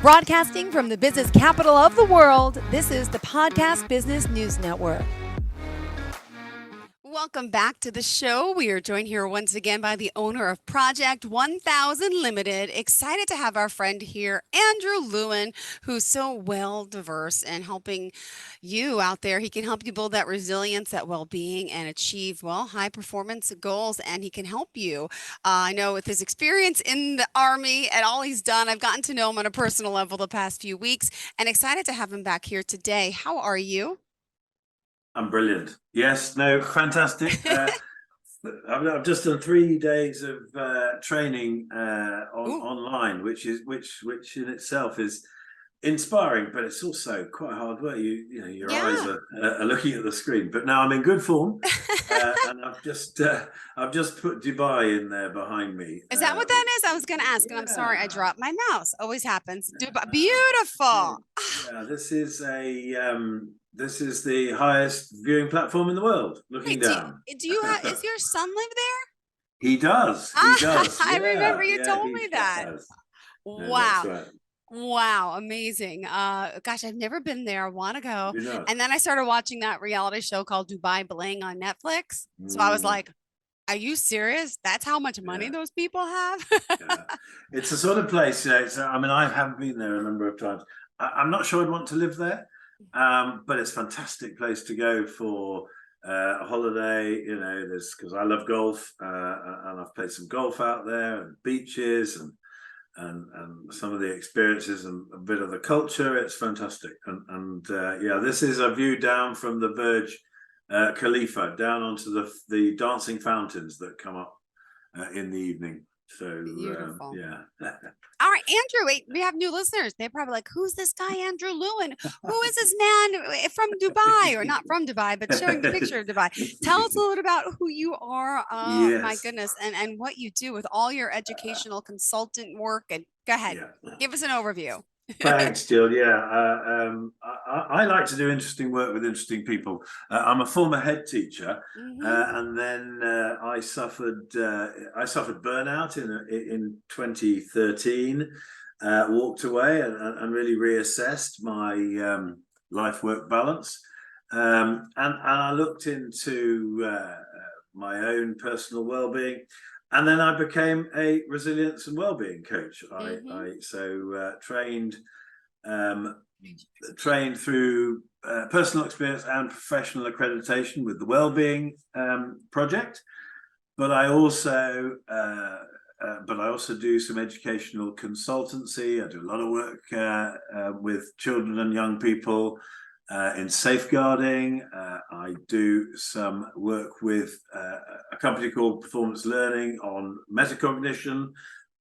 Broadcasting from the business capital of the world, this is the Podcast Business News Network. Welcome back to the show. We are joined here once again by the owner of Project 1000 Limited. Excited to have our friend here, Andrew Lewin, who's so well diverse and helping you out there. He can help you build that resilience, that well-being, and achieve, high performance goals. And he can help you. I know with his experience in the Army and all he's done, I've gotten to know him on a personal level the past few weeks, and excited to have him back here today. How are you? I'm brilliant. Yes, no, fantastic. I've just done 3 days of training online, which in itself is inspiring, but it's also quite hard work. Your eyes are looking at the screen. But now I'm in good form, and I've just put Dubai in there behind me. Is that what that is? I was going to ask, and I'm sorry I dropped my mouse. Always happens. Dubai, beautiful. Yeah, this is the highest viewing platform in the world. Looking down. Do you have? Is your son live there? He does. He does. I remember you told me that. Does. Wow. No, that's right. Wow, amazing. Gosh, I've never been there. I want to go. You're not. And then I started watching that reality show called Dubai Bling on Netflix. So I was like, are you serious? That's how much money those people have? It's the sort of place, I haven't been there a number of times. I'm not sure I'd want to live there, but it's a fantastic place to go for a holiday, because I love golf, and I've played some golf out there, and beaches, and some of the experiences and a bit of the culture. It's fantastic. And this is a view down from the Burj Khalifa down onto the dancing fountains that come up in the evening. So beautiful. Yeah. All right, Andrew, wait, we have new listeners. They're probably like, who's this guy, Andrew Lewin? Who is this man from Dubai, or not from Dubai, but showing the picture of Dubai? Tell us a little bit about who you are. Yes. My goodness. And what you do with all your educational consultant work. And go ahead, give us an overview. Thanks, Jill. Yeah, I like to do interesting work with interesting people. I'm a former head teacher, and then I suffered burnout in 2013. Walked away and really reassessed my life-work balance, and I looked into my own personal well-being. And then I became a resilience and well-being coach. I trained through personal experience and professional accreditation with the Wellbeing Project. But I also do some educational consultancy. I do a lot of work with children and young people in safeguarding. I do some work with a company called Performance Learning on metacognition,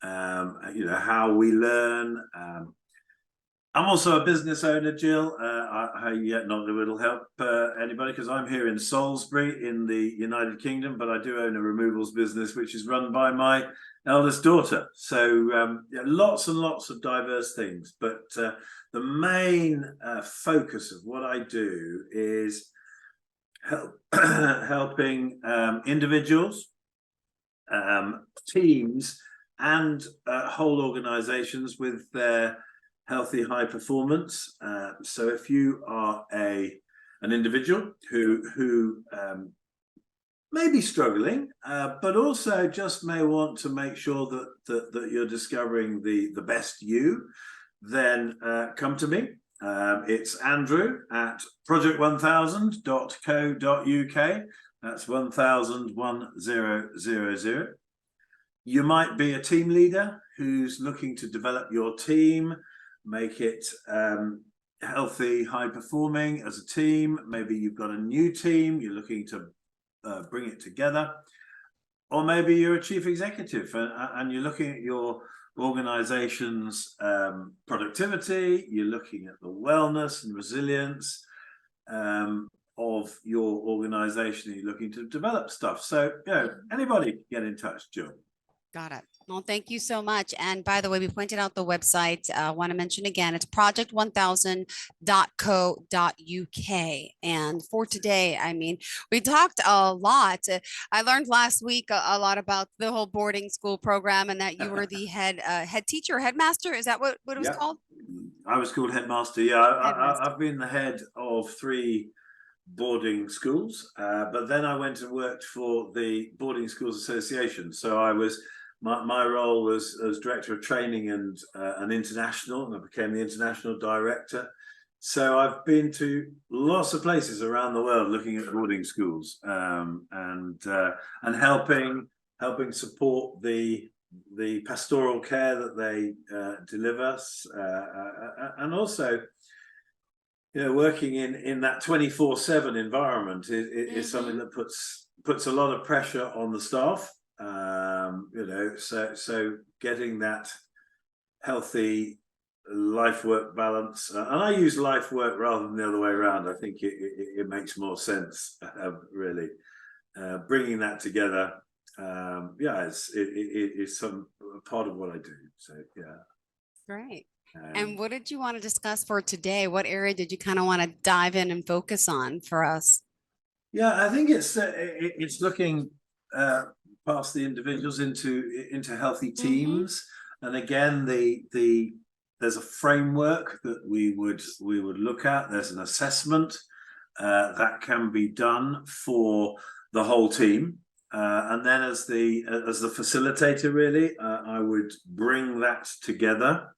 how we learn. I'm also a business owner, Jill. Not that it'll help anybody, because I'm here in Salisbury in the United Kingdom, but I do own a removals business which is run by my eldest daughter. So lots and lots of diverse things, but the main focus of what I do is helping individuals, teams, and whole organizations with their healthy high performance. So if you are an individual who may be struggling, but also just may want to make sure that you're discovering the best you, then come to me. It's Andrew at project1000.co.uk. That's 1000. You might be a team leader who's looking to develop your team, make it healthy, high performing as a team. Maybe you've got a new team, you're looking to bring it together. Or maybe you're a chief executive and you're looking at your organization's productivity, you're looking at the wellness and resilience of your organization, you're looking to develop stuff. So, anybody get in touch, Jill. Got it. Well, thank you so much. And by the way, we pointed out the website. I want to mention again, it's project1000.co.uk. And for today, we talked a lot. I learned last week a lot about the whole boarding school program, and that you were the head teacher, headmaster. Is that what it was called? I was called headmaster. Yeah, Headmaster. I've been the head of three boarding schools, but then I went and worked for the Boarding Schools Association. So I was my role was as director of training and an international, and I became the international director. So I've been to lots of places around the world looking at boarding schools, and helping support the pastoral care that they deliver, and also working in that 24/7 environment is something Hmm. that puts a lot of pressure on the staff. So getting that healthy life work balance, and I use life work rather than the other way around. I think it makes more sense, really, bringing that together. Yeah, it's some part of what I do. So yeah. Great. And Um, what did you want to discuss for today? What area did you kind of want to dive in and focus on for us? Yeah, I think it's looking uh, past the individuals into healthy Hmm. teams, and again, there's a framework that we would look at. There's an assessment that can be done for the whole team, and then as the facilitator, really, I would bring that together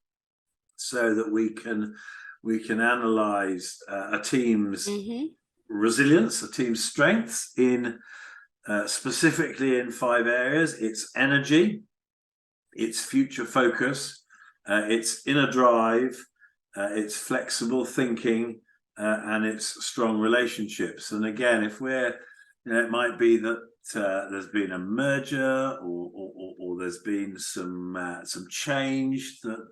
so that we can analyze a team's Hmm. resilience, a team's strengths in specifically in five areas. It's energy, it's future focus, it's inner drive, it's flexible thinking, and it's strong relationships. And again, if it might be that there's been a merger, or there's been some change that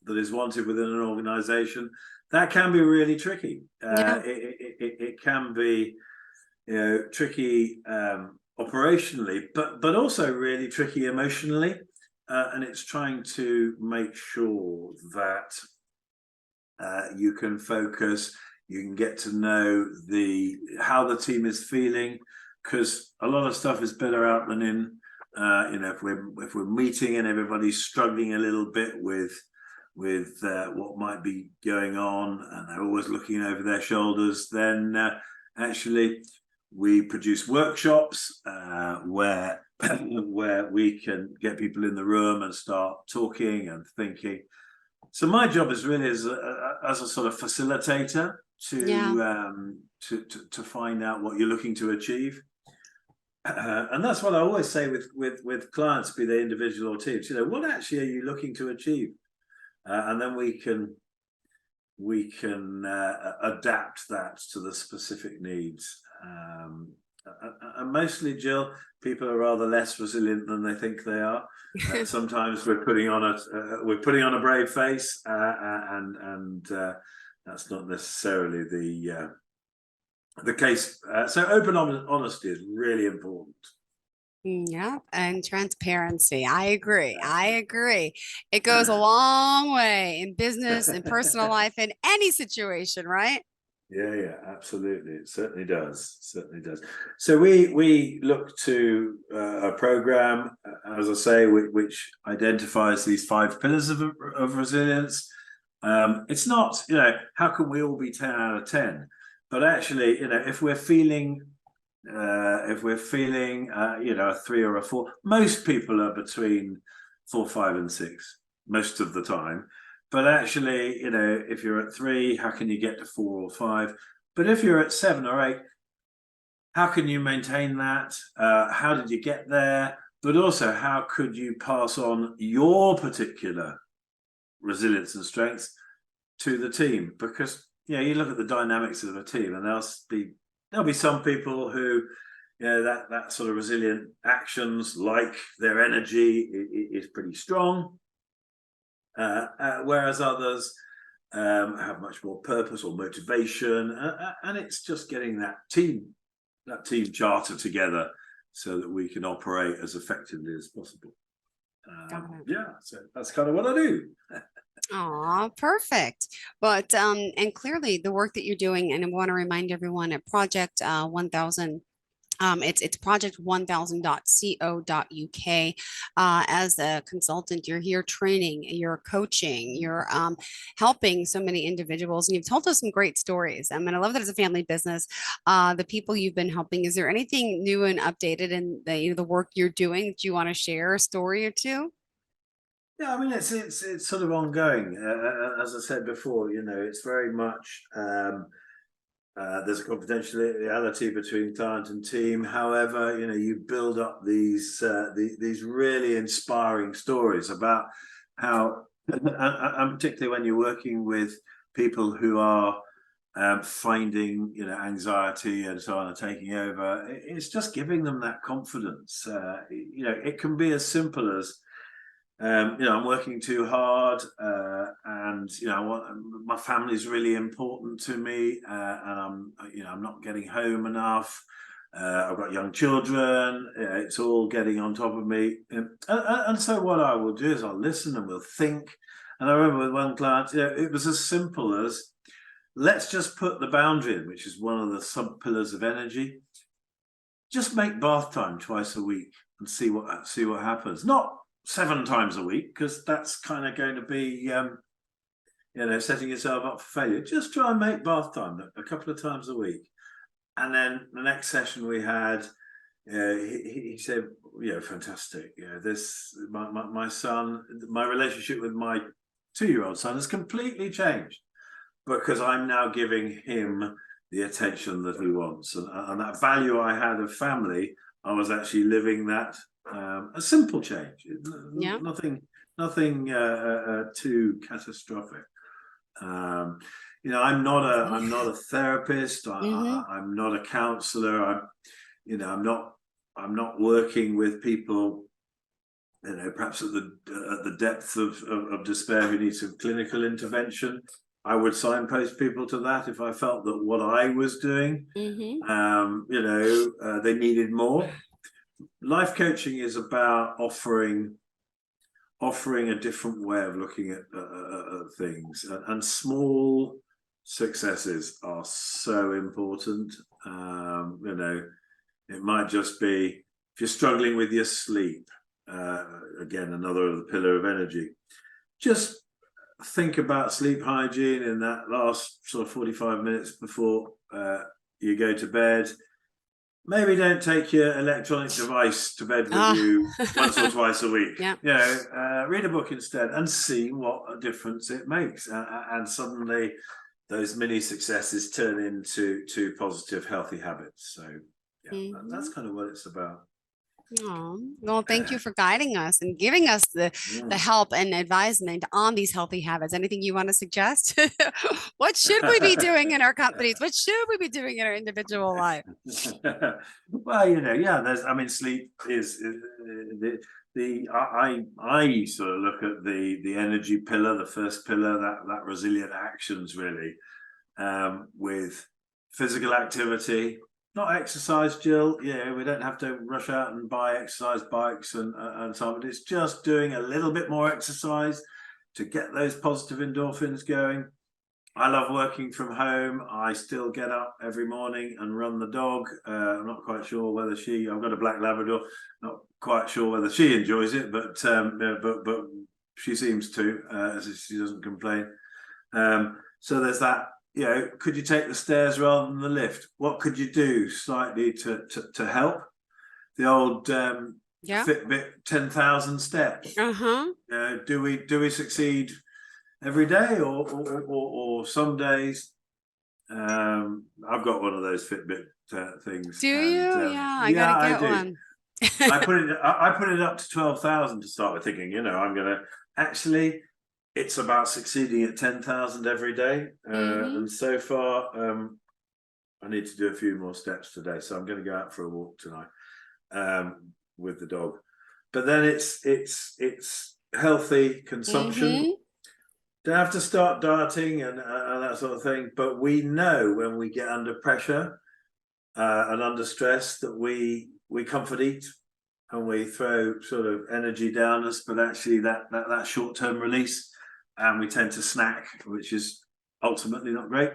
is wanted within an organization. That can be really tricky. Yeah. It can be tricky operationally, but also really tricky emotionally, and it's trying to make sure that you can focus, you can get to know the how the team is feeling, because a lot of stuff is better out than in. If we're meeting and everybody's struggling a little bit with what might be going on, and they're always looking over their shoulders, then actually we produce workshops where we can get people in the room and start talking and thinking. So my job is really as a sort of facilitator Yeah. to find out what you're looking to achieve. And that's what I always say with clients, be they individual or teams. What actually are you looking to achieve? And then we can adapt that to the specific needs. And mostly, Jill, people are rather less resilient than they think they are. Sometimes we're putting on a brave face, and that's not necessarily the case. So open honesty is really important. Yeah, and transparency. I agree. I Exactly. agree. It goes a long way in business, in personal life, in any situation, right? Yeah, yeah, absolutely. It certainly does. Certainly does. So we look to a program, as I say, which identifies these five pillars of resilience. It's not, how can we all be 10 out of 10? But actually, if we're feeling, a three or a four, most people are between 4, 5, and 6 most of the time. But actually, if you're at 3, how can you get to 4 or 5? But if you're at 7 or 8, how can you maintain that? How did you get there? But also, how could you pass on your particular resilience and strengths to the team? Because you look at the dynamics of a team, and there'll be some people who, that sort of resilient actions, like their energy, is pretty strong, whereas others have much more purpose or motivation, and it's just getting that team charter together so that we can operate as effectively as possible. Got it. Yeah, so that's kind of what I do. Aw, perfect. But and clearly the work that you're doing, and I want to remind everyone at Project 1000 It's project1000.co.uk. As a consultant, you're here training, you're coaching, you're helping so many individuals, and you've told us some great stories. And I love that it's a family business. The people you've been helping. Is there anything new and updated in the work you're doing that you want to share a story or two? Yeah, I mean it's sort of ongoing. As I said before, it's very much there's a confidentiality between client and team. However, you build up these really inspiring stories about how, and particularly when you're working with people who are finding anxiety and so on and taking over, it's just giving them that confidence. It can be as simple as I'm working too hard, and my family is really important to me, and I'm not getting home enough. I've got young children. It's all getting on top of me, and so what I will do is I'll listen and we'll think. And I remember with one client, it was as simple as, let's just put the boundary in, which is one of the sub pillars of energy. Just make bath time twice a week and see what happens. Not 7 times a week, because that's kind of going to be setting yourself up for failure. Just try and make bath time a couple of times a week. And then the next session we had, he said, fantastic. My son, my relationship with my 2-year-old son has completely changed, because I'm now giving him the attention that he wants. And that value I had of family, I was actually living that. A simple change, Yeah. nothing too catastrophic. I'm not a therapist. Mm-hmm. I'm not a counselor. I'm not working with people, perhaps at the depth of despair, who need some clinical intervention. I would signpost people to that if I felt that what I was doing, Mm-hmm. they needed more. Life coaching is about offering a different way of looking at things, and small successes are so important. It might just be, if you're struggling with your sleep, again, another pillar of energy, just think about sleep hygiene in that last sort of 45 minutes before you go to bed. Maybe don't take your electronic device to bed with Ah. you once or twice a week. Yeah. Read a book instead and see what a difference it makes. And suddenly those mini successes turn into positive, healthy habits. So yeah, that's Mm-hmm. kind of what it's about. Oh, well, thank you for guiding us and giving us the Mm. help and advisement on these healthy habits. Anything you want to suggest? What should we be doing in our companies? What should we be doing in our individual life? Well, yeah, sleep is I sort of look at the energy pillar, the first pillar, that resilient actions, really, with physical activity, not exercise, Jill. We don't have to rush out and buy exercise bikes and so on. But it's just doing a little bit more exercise to get those positive endorphins going. I love working from home. I still get up every morning and run the dog. I'm not quite sure whether I've got a black Labrador. Not quite sure whether she enjoys it, but she seems to. She doesn't complain. So there's that. Could you take the stairs rather than the lift? What could you do slightly to help? The old Yeah. Fitbit 10,000 steps. Uh-huh. Do we succeed every day, or some days? I've got one of those Fitbit things, Do and you? Yeah, I yeah, gotta I get do. one. I put it up to 12,000 to start with, thinking, I'm gonna actually. It's about succeeding at 10,000 every day, Mm-hmm. and so far, I need to do a few more steps today. So I'm going to go out for a walk tonight, with the dog. But then it's healthy consumption. Mm-hmm. Don't have to start dieting and that sort of thing. But we know when we get under pressure and under stress that we comfort eat, and we throw sort of energy down us. But actually, that short-term release, and we tend to snack, which is ultimately not great.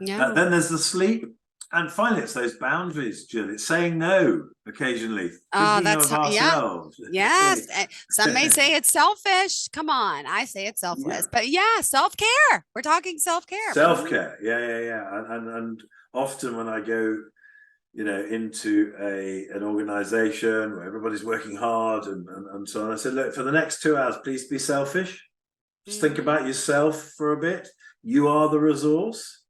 Yeah. Then there's the sleep. and finally, it's those boundaries, Jill. It's saying no occasionally, thinking That's of yeah. ourselves. Yes. Some may say it's selfish. Come on. I say it's selfless. Yeah, But yeah, self-care. We're talking self-care. self care. Yeah. And often when I go, into an organization where everybody's working hard and so on, I said, look, for the next 2 hours, please be selfish. Just think Hmm. about yourself for a bit. You are the resource.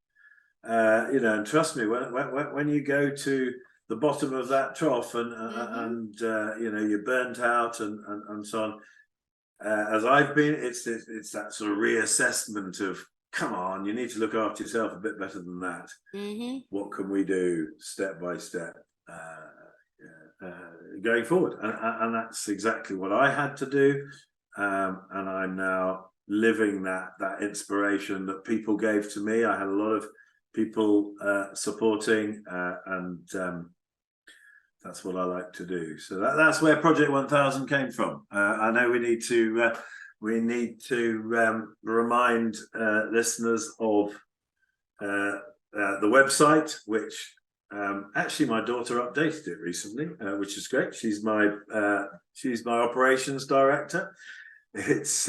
And trust me, when you go to the bottom of that trough Hmm. and you're burnt out and so on, as I've been, it's that sort of reassessment of, come on, you need to look after yourself a bit better than that. Hmm. What can we do step by step going forward? And that's exactly what I had to do, and I'm now living that inspiration that people gave to me. I had a lot of people supporting, and that's what I like to do. So that's where Project 1000 came from. I know we need to remind listeners of the website, which actually my daughter updated it recently, which is great. She's my operations director. It's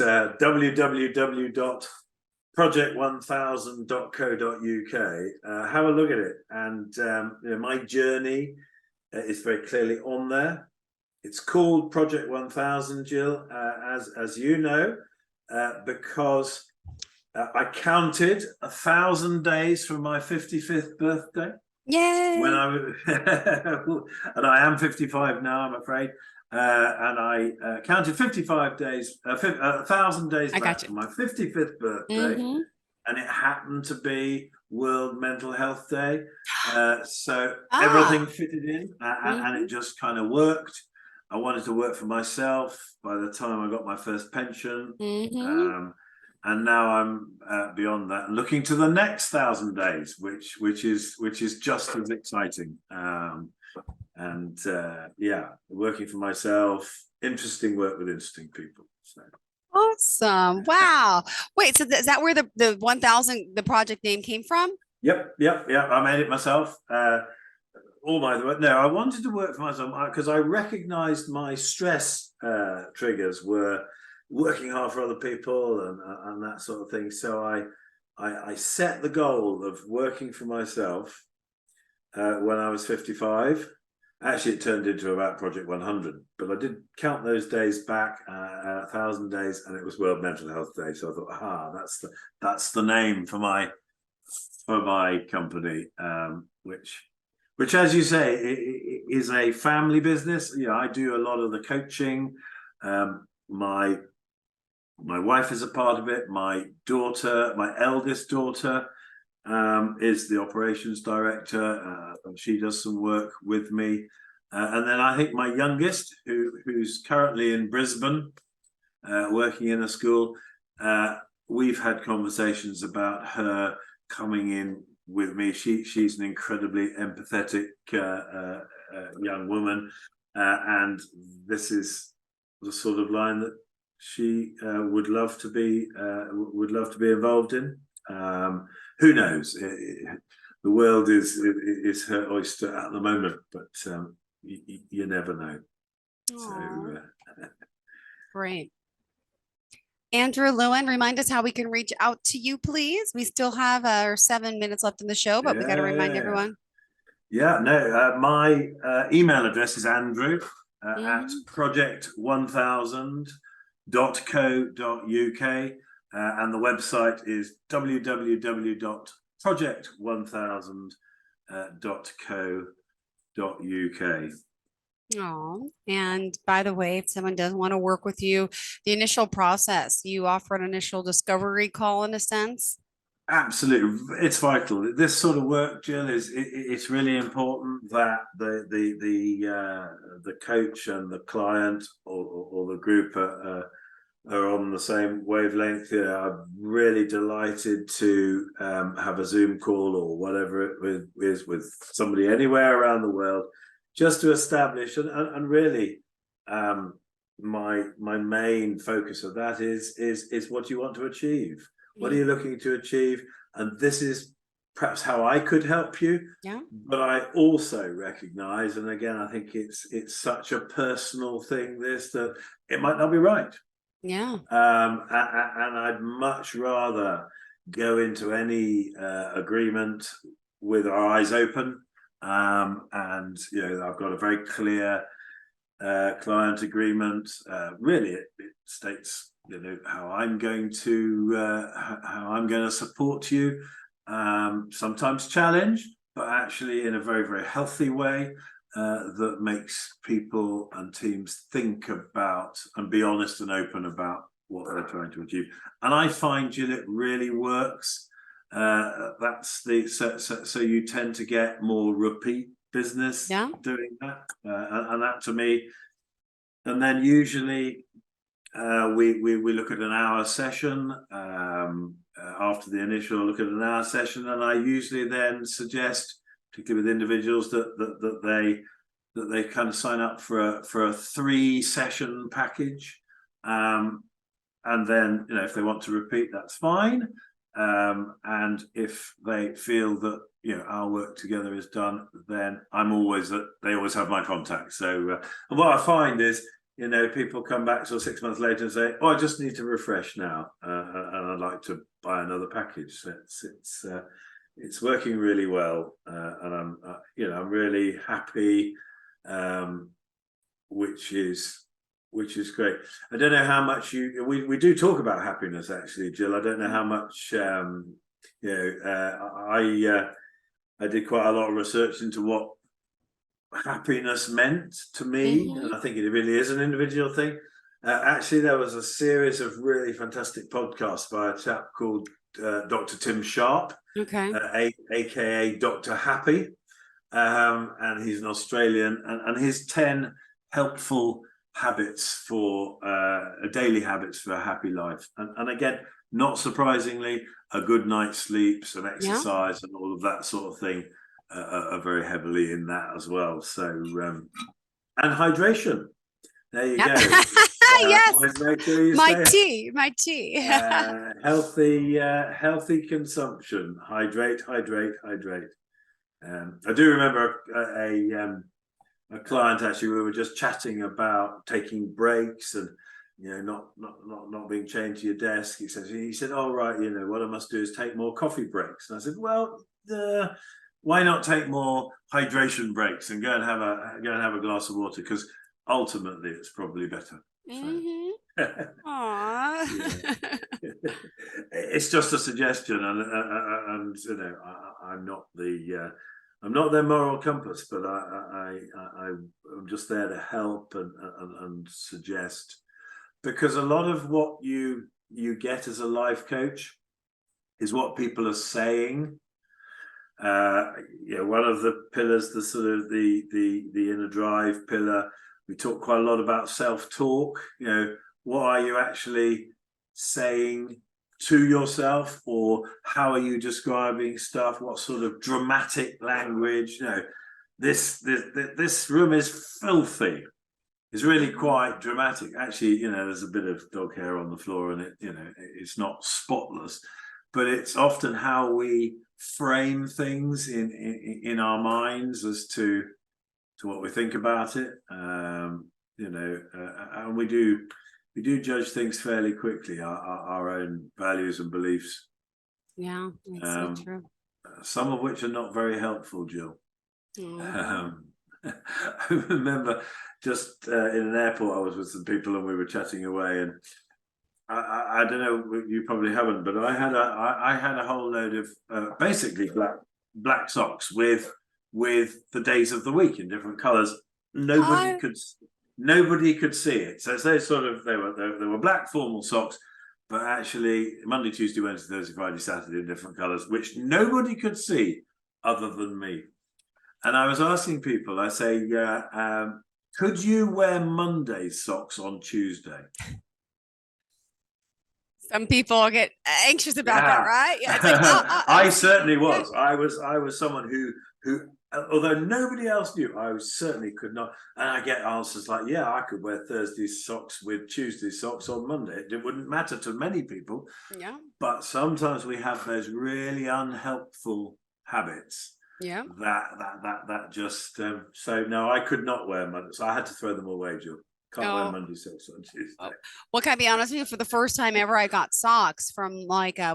www.project1000.co.uk. Have a look at it, and my journey is very clearly on there. It's called Project 1000, Jill, as you know, because I counted 1,000 days from my 55th birthday when Yay. and I am 55 now, I'm afraid. And I counted 55 days, 1,000 days I got back you. from my 55th birthday, Hmm. and it happened to be World Mental Health Day. So Ah. everything fitted in, and Hmm. it just kind of worked. I wanted to work for myself by the time I got my first pension. Hmm. Um, and now I'm beyond that, looking to the next 1,000 days, which is just as exciting. And yeah, working for myself, interesting work with interesting people. So Awesome. Wow. Wait, so is that where the 1000, the project name came from? yep. I made it myself. All my no, I wanted to work for myself because I recognized my stress triggers were working hard for other people and that sort of thing. So I set the goal of working for myself when I was 55. Actually, it turned into about Project 100, but I did count those days back, 1,000 days, and it was World Mental Health Day. So I thought, that's the name for my company, which, as you say, is a family business. I do a lot of the coaching. My wife is a part of it. My daughter, my eldest daughter, is the operations director, and she does some work with me. And then I think my youngest, who's currently in Brisbane, working in a school, we've had conversations about her coming in with me. She's an incredibly empathetic young woman, and this is the sort of line that she would love to be involved in. Who knows? The world is her oyster at the moment, but you never know. So Oh, great. Andrew Lewin, remind us how we can reach out to you, please. We still have our 7 minutes left in the show, but we got to remind yeah, everyone. yeah. No, my email address is Andrew at Hmm. project1000.co.uk, and the website is www.project1000.co.uk. Oh, and by the way, if someone does want to work with you, the initial process, you offer an initial discovery call in a sense. Absolutely, it's vital. This sort of work, Jill, it's really important that the coach and the client or the group are on the same wavelength. I'm really delighted to have a Zoom call or whatever it is with somebody anywhere around the world, just to establish and really, my main focus of that is what you want to achieve. What are you Mhm. looking to achieve? And this is perhaps how I could help you. Yeah. But I also recognize, and again, I think it's such a personal thing, this, that it might not be right. Yeah. And I'd much rather go into any agreement with our eyes open. And I've got a very clear client agreement. Really, it states how I'm going to support you. Sometimes challenge, but actually in a very, very healthy way that makes people and teams think about and be honest and open about what they're trying to achieve. And I find, Jill, it really works. That's the so you tend to get more repeat business doing that, and that to me. And then usually we look at an hour session after the initial look at an hour session, and I usually then suggest, particularly with individuals, that they kind of sign up for a 3-session package, and then if they want to repeat, that's fine. And if they feel that our work together is done, then they always have my contact. So and what I find is people come back sort of 6 months later and say, "Oh, I just need to refresh now, and I'd like to buy another package." So it's working really well, and I'm really happy, which is great. I don't know how much we do talk about happiness, actually, Jill. I don't know how much I did quite a lot of research into what happiness meant to me, and I think it really is an individual thing. Actually, there was a series of really fantastic podcasts by a chap called Dr. Tim Sharp, aka Dr. Happy, and he's an Australian, and his 10 helpful habits for daily habits for a happy life, and again, not surprisingly, a good night's sleep, some exercise, and all of that sort of thing are very heavily in that as well. So and hydration, there you go. Yes, make sure you my tea. Healthy consumption. Hydrate. I do remember a client, actually, we were just chatting about taking breaks and not being chained to your desk. He said, "Oh, right, what I must do is take more coffee breaks." And I said, "Well, why not take more hydration breaks and go and have a glass of water? Because ultimately, it's probably better." Aww. It's just a suggestion, and I'm not their moral compass, but I'm just there to help and suggest, because a lot of what you get as a life coach is what people are saying. One of the pillars, the sort of the inner drive pillar, we talk quite a lot about self-talk. What are you actually saying to yourself, or how are you describing stuff? What sort of dramatic language? This room is filthy. It's really quite dramatic. Actually, there's a bit of dog hair on the floor, and it's not spotless, but it's often how we frame things in our minds as to what we think about it. And we do judge things fairly quickly, our own values and beliefs. Yeah, that's so true. Some of which are not very helpful, Jill. I remember just in an airport, I was with some people and we were chatting away, and I don't know, you probably haven't, but I had a whole load of basically black socks with the days of the week in different colours. Nobody could see it. So they were black formal socks, but actually Monday, Tuesday, Wednesday, Thursday, Friday, Saturday in different colours, which nobody could see other than me. And I was asking people, I say, could you wear Monday socks on Tuesday? Some people get anxious about that, right? Yeah, it's like, I certainly was. I was someone who, although nobody else knew, I certainly could not. And I get answers like, "Yeah, I could wear Thursday socks with Tuesday socks on Monday." It wouldn't matter to many people. Yeah. But sometimes we have those really unhelpful habits. Yeah. That just so no, I could not wear Monday, so I had to throw them away, Jill. Can't wear Oh, Monday socks on Tuesday. oh. Well, can I be honest with you? For the first time ever, I got socks from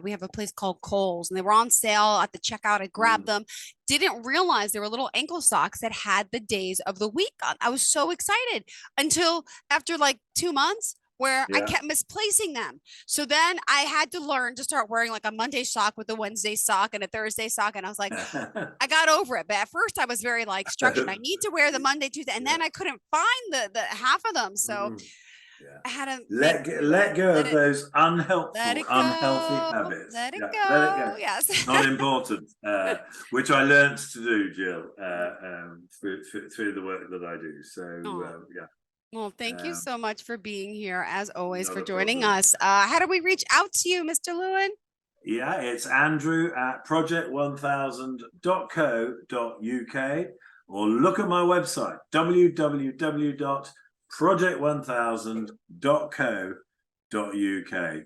we have a place called Kohl's, and they were on sale at the checkout. I grabbed them. Didn't realize they were little ankle socks that had the days of the week on. I was so excited until after like 2 months, where I Yeah. kept misplacing them. So then I had to learn to start wearing like a Monday sock with a Wednesday sock and a Thursday sock. And I was like, I got over it. But at first I was very like structured. I need to wear the Monday, Tuesday. And then I couldn't find the half of them. So Yeah. I had to let go of those unhelpful, unhealthy go. habits. Let it Yeah, go. let it go. Yes. Not important, which I learned to do, Jill, through the work that I do. So, yeah. Well, thank you so much for being here, as always, for Not a joining problem. us. How do we reach out to you, Mr. Lewin? Yeah, it's Andrew at project1000.co.uk, or look at my website, www.project1000.co.uk.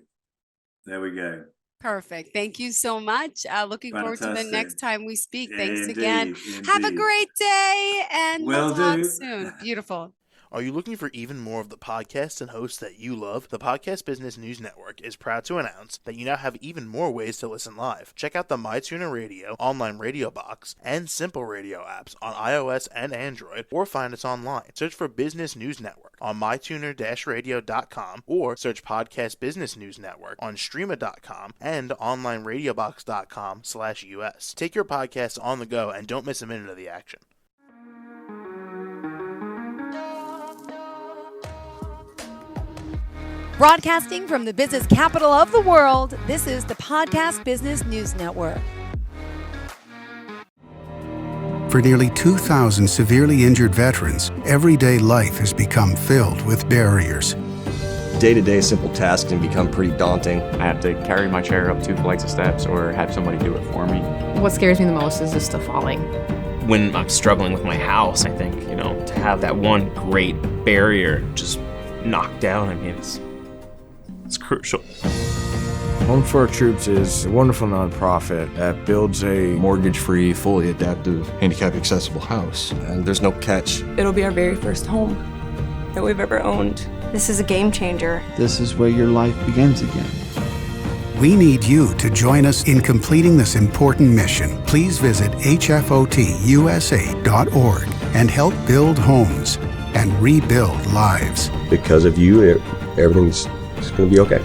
There we go. Perfect. Thank you so much. Looking forward to the Fantastic. next time we speak. Thanks Indeed, again. Have a indeed. great day, and we'll Will talk do. soon. Beautiful. Are you looking for even more of the podcasts and hosts that you love? The Podcast Business News Network is proud to announce that you now have even more ways to listen live. Check out the MyTuner Radio, online radio box, and Simple Radio apps on iOS and Android, or find us online. Search for Business News Network on mytuner-radio.com, or search Podcast Business News Network on streama.com and onlineradiobox.com/US. Take your podcasts on the go and don't miss a minute of the action. Broadcasting from the business capital of the world, this is the Podcast Business News Network. For nearly 2,000 severely injured veterans, everyday life has become filled with barriers. Day-to-day simple tasks can become pretty daunting. I have to carry my chair up 2 flights of steps or have somebody do it for me. What scares me the most is just the falling. When I'm struggling with my house, I think, to have that one great barrier just knocked down, it's crucial. Home for Our Troops is a wonderful nonprofit that builds a mortgage-free, fully adaptive, handicap-accessible house. And there's no catch. It'll be our very first home that we've ever owned. This is a game changer. This is where your life begins again. We need you to join us in completing this important mission. Please visit hfotusa.org and help build homes and rebuild lives. Because of you, everything's going to be okay.